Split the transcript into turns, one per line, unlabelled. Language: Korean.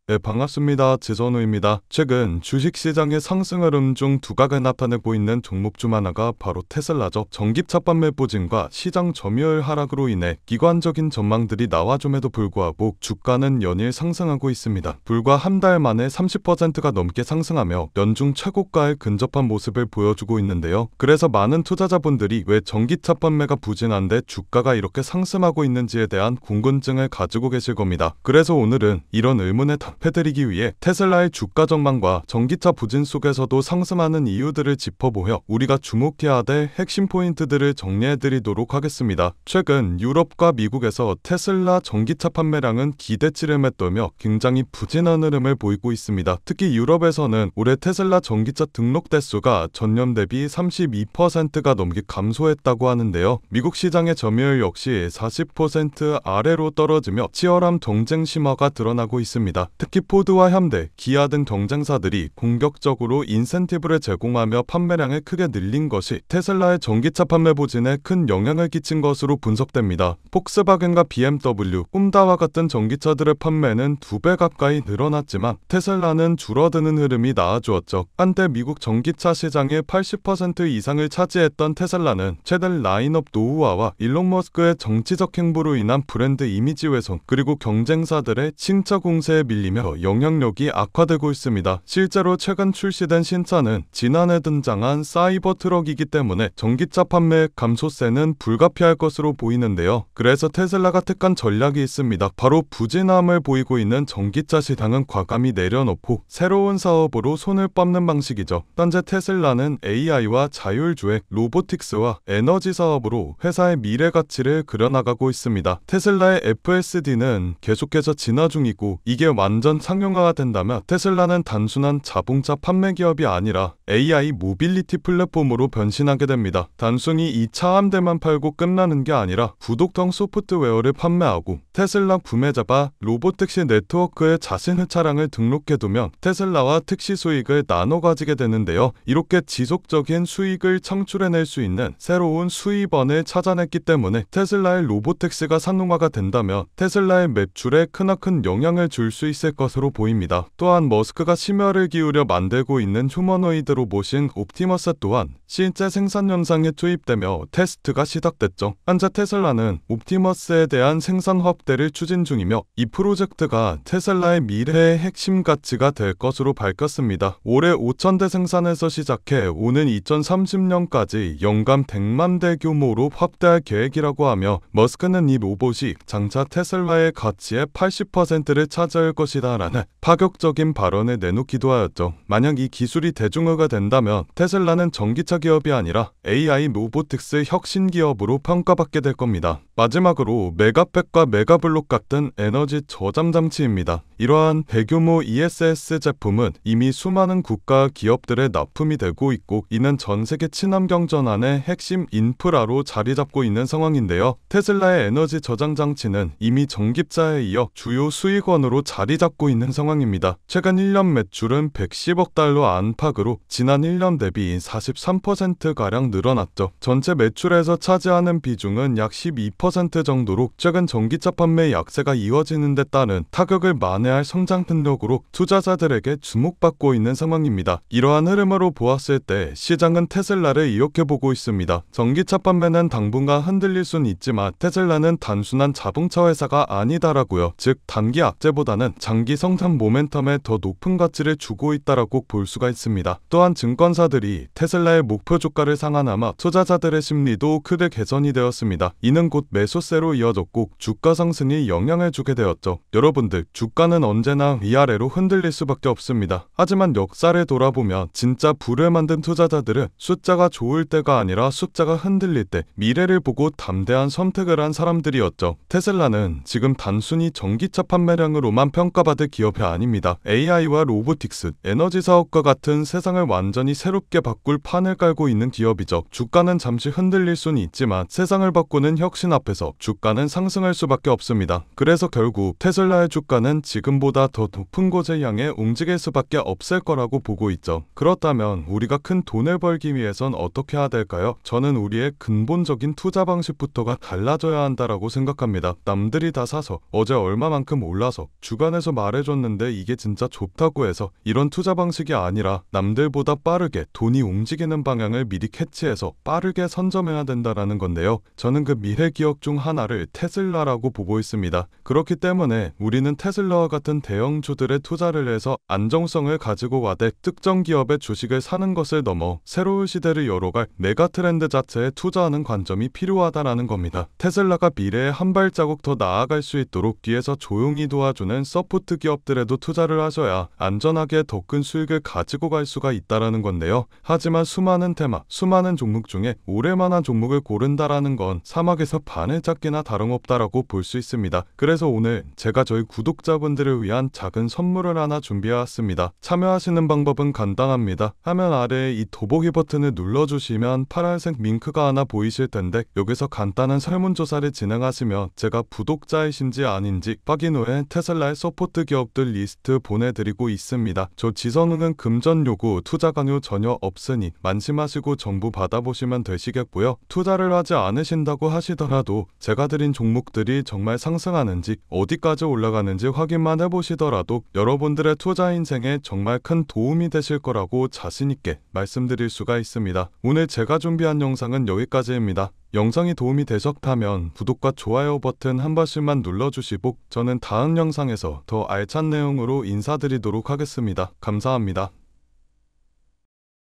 네, 반갑습니다. 지선우입니다. 최근 주식시장의 상승 흐름 중 두각을 나타내고 있는 종목 중 하나가 바로 테슬라죠. 전기차 판매 부진과 시장 점유율 하락으로 인해 기관적인 전망들이 나와줌에도 불구하고 주가는 연일 상승하고 있습니다. 불과 한 달 만에 30%가 넘게 상승하며 연중 최고가에 근접한 모습을 보여주고 있는데요. 그래서 많은 투자자분들이 왜 전기차 판매가 부진한데 주가가 이렇게 상승하고 있는지에 대한 궁금증을 가지고 계실 겁니다. 그래서 오늘은 이런 의문에 답해드리기 위해 테슬라의 주가 전망과 전기차 부진 속에서도 상승하는 이유들을 짚어보며 우리가 주목해야 될 핵심 포인트들을 정리해드리도록 하겠습니다. 최근 유럽과 미국에서 테슬라 전기차 판매량은 기대치를 맺돌며 굉장히 부진한 흐름을 보이고 있습니다. 특히 유럽에서는 올해 테슬라 전기차 등록 대수가 전년 대비 32%가 넘게 감소했다고 하는데요. 미국 시장의 점유율 역시 40% 아래로 떨어지며 치열한 경쟁 심화가 드러나고 있습니다. 특히 포드와 현대, 기아 등 경쟁사들이 공격적으로 인센티브를 제공하며 판매량을 크게 늘린 것이 테슬라의 전기차 판매 부진에 큰 영향을 끼친 것으로 분석됩니다. 폭스바겐과 BMW, 홈다와 같은 전기차들의 판매는 2배 가까이 늘어났지만 테슬라는 줄어드는 흐름이 나와주었죠. 한때 미국 전기차 시장의 80% 이상을 차지했던 테슬라는 최대 라인업 노후화와 일론 머스크의 정치적 행보로 인한 브랜드 이미지 훼손, 그리고 경쟁사들의 신차 공세에 밀리며 영향력이 악화되고 있습니다. 실제로 최근 출시된 신차는 지난해 등장한 사이버 트럭이기 때문에 전기차 판매 감소세는 불가피할 것으로 보이는데요. 그래서 테슬라가 택한 전략이 있습니다. 바로 부진함을 보이고 있는 전기차 시장은 과감히 내려놓고 새로운 사업으로 손을 뻗는 방식이죠. 현재 테슬라는 AI와 자율주행, 로보틱스와 에너지 사업으로 회사의 미래 가치를 그려나가고 있습니다. 테슬라의 FSD는 계속해서 진화 중이고 이게 완전 상용화가 된다면 테슬라는 단순한 자동차 판매 기업이 아니라 AI 모빌리티 플랫폼으로 변신하게 됩니다. 단순히 이 차 한 대만 팔고 끝나는 게 아니라 구독형 소프트웨어를 판매하고 테슬라 구매자가 로보택시 네트워크에 자신의 차량을 등록해두면 테슬라와 택시 수익을 나눠 가지게 되는데요. 이렇게 지속적인 수익을 창출해낼 수 있는 새로운 수입원을 찾아냈기 때문에 테슬라의 로보택시가 상용화가 된다면 테슬라의 매출에 크나큰 영향을 줄 수 있을 것으로 보입니다. 또한 머스크가 심혈을 기울여 만들고 있는 휴머노이드 로봇인 옵티머스 또한 실제 생산 현상에 투입되며 테스트가 시작됐죠. 현재 테슬라는 옵티머스에 대한 생산 확대를 추진 중이며 이 프로젝트가 테슬라의 미래의 핵심 가치가 될 것으로 밝혔습니다. 올해 5,000대 생산에서 시작해 오는 2030년까지 연간 100만 대 규모로 확대할 계획이라고 하며 머스크는 이 로봇이 장차 테슬라의 가치의 80%를 차지할 것이다 라는 파격적인 발언을 내놓기도 하였죠. 만약 이 기술이 대중화가 된다면 테슬라는 전기차 기업이 아니라 AI 로보틱스 혁신 기업으로 평가받게 될 겁니다. 마지막으로 메가팩과 메가블록 같은 에너지 저장 장치입니다. 이러한 대규모 ESS 제품은 이미 수많은 국가 기업들의 납품이 되고 있고 이는 전 세계 친환경 전환의 핵심 인프라로 자리 잡고 있는 상황인데요. 테슬라의 에너지 저장 장치는 이미 전기차에 이어 주요 수익원으로 자리 잡고 있는 상황입니다. 최근 1년 매출은 110억 달러 안팎으로 지난 1년 대비 43%가량 늘어났죠. 전체 매출에서 차지하는 비중은 약 12% 정도로 최근 전기차 판매 약세가 이어지는 데 따른 타격을 만회할 성장 능력으로 투자자들에게 주목받고 있는 상황입니다. 이러한 흐름으로 보았을 때 시장은 테슬라를 이렇게 보고 있습니다. 전기차 판매는 당분간 흔들릴 순 있지만 테슬라는 단순한 자동차 회사가 아니다라고요. 즉 단기 악재보다는 장기 성장 모멘텀에 더 높은 가치를 주고 있다라고 볼 수가 있습니다. 또한 증권사들이 테슬라의 목표 주가를 상한하며 투자자들의 심리도 크게 개선이 되었습니다. 이는 곧 매수세로 이어졌고 주가 상승이 영향을 주게 되었죠. 여러분들, 주가는 언제나 위아래로 흔들릴 수밖에 없습니다. 하지만 역사를 돌아보면 진짜 부를 만든 투자자들은 숫자가 좋을 때가 아니라 숫자가 흔들릴 때 미래를 보고 담대한 선택을 한 사람들이었죠. 테슬라는 지금 단순히 전기차 판매량으로만 평가받을 기업이 아닙니다. AI와 로보틱스, 에너지 사업과 같은 세상을 완전히 새롭게 바꿀 판을 깔고 있는 기업이죠. 주가는 잠시 흔들릴 수는 있지만 세상을 바꾸는 혁신 앞에서 주가는 상승할 수밖에 없습니다. 그래서 결국 테슬라의 주가는 지금보다 더 높은 곳을 향해 움직일 수밖에 없을 거라고 보고 있죠. 그렇다면 우리가 큰 돈을 벌기 위해선 어떻게 해야 될까요? 저는 우리의 근본적인 투자 방식부터가 달라져야 한다라고 생각합니다. 남들이 다 사서 어제 얼마만큼 올라서 주간에서 말해줬는데 이게 진짜 좋다고 해서 이런 투자 방식이 아니라 남들보다 빠르게 돈이 움직이는 방향을 미리 캐치해서 빠르게 선점해야 된다라는 건데요. 저는 그 미래 기업 중 하나를 테슬라라고 보고 있습니다. 그렇기 때문에 우리는 테슬라와 같은 대형주들에 투자를 해서 안정성을 가지고 가되 특정 기업의 주식을 사는 것을 넘어 새로운 시대를 열어갈 메가트렌드 자체에 투자하는 관점이 필요하다라는 겁니다. 테슬라가 미래에 한 발자국 더 나아갈 수 있도록 뒤에서 조용히 도와주는 서포트 기업들에도 투자를 하셔야 안전하게 더 큰 수익을 가지고 갈 수가 있다라는 건데요. 하지만 수많은 테마, 수많은 종목 중에 오래만한 종목을 고른다라는 건 사막에서 바늘 찾기나 다름없다라고 볼 수 있습니다. 그래서 오늘 제가 저희 구독자분들을 위한 작은 선물을 하나 준비해왔습니다. 참여하시는 방법은 간단합니다. 화면 아래에 이 더보기 버튼을 눌러주시면 파란색 링크가 하나 보이실 텐데 여기서 간단한 설문조사를 진행하시면 제가 구독자이신지 아닌지 확인 후에 테슬라의 서포트 기업들 리스트 보내드리고 있습니다. 저 지선우는 금전 요구, 투자 강요 전혀 없으니 만심하시고 정보 받아보시면 되시겠고요. 투자를 하지 않으신다고 하시더라도 제가 드린 종목들이 정말 상승하는지 어디까지 올라가는지 확인만 해보시더라도 여러분들의 투자 인생에 정말 큰 도움이 되실 거라고 자신있게 말씀드릴 수가 있습니다. 오늘 제가 준비한 영상은 여기까지입니다. 영상이 도움이 되셨다면 구독과 좋아요 버튼 한 번씩만 눌러주시고 저는 다음 영상에서 더 알찬 내용으로 인사드리도록 하겠습니다. 감사합니다.